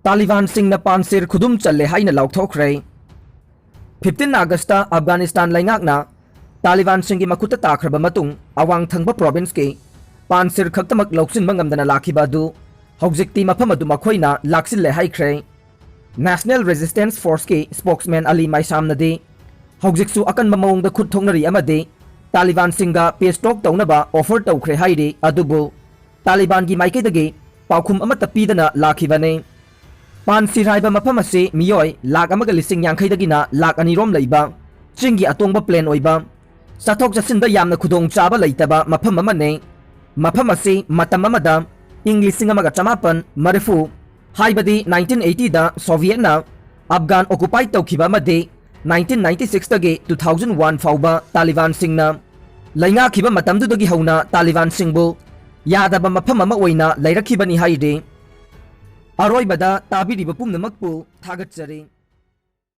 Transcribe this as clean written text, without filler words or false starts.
तालिबान सिंह पानसिर खुदुम चले है लाउथोख्रे 15 अगस्त अफगानिस्तान लैंगाकना तालिबान सिंह की मखुत ताख्रब मतुंग अवांग थंगबा प्रोविंस के पानसिर खक्तमक लौसिनबा ngamdana लाखिबा दु हौजिक्ति मफम अदु मखोइना लाक्सिले हाइख्रे नेशनल रेजिस्टेंस फोर्स के स्पोक्समैन अली माइसामनदे हौजिक्सु अकनबा मौंगदा खुद थोंगनरी अमदे तालिबान सिंगा पेस्टॉक तौनबा ऑफर तौख्रे हाइरे अदुबु तालिबान की माइकेदगे पाउखुम अमत पीदना लाखिबने पानसिर हाइबा मफम असे मियोय लाख अमगा लिसिंग यांखैदगिना लाख अनिरोम लैबा चिंगी अतोंबा प्लेन ओइबा चथोक चसिनदा यामना खुदोंग चाबा लैतबा मफम अमने मफम असे मतम अमदा इंग लिसिंग अमगा चमापन मरफु हाइबदी 1980 दा सोवियतना अफगान ऑक्युपाई तौखिबा मदे 1996 तगे 2001 फाउबा तालिबान सिंगना लैंगाखिबा मतमदुदगी हौना तालिबान सिंगबु यादबा मफम अमा ओइना लैरखिबनी हाइदे अरोइबदा ताबिरिबा पुमनमकपु थागतजरे।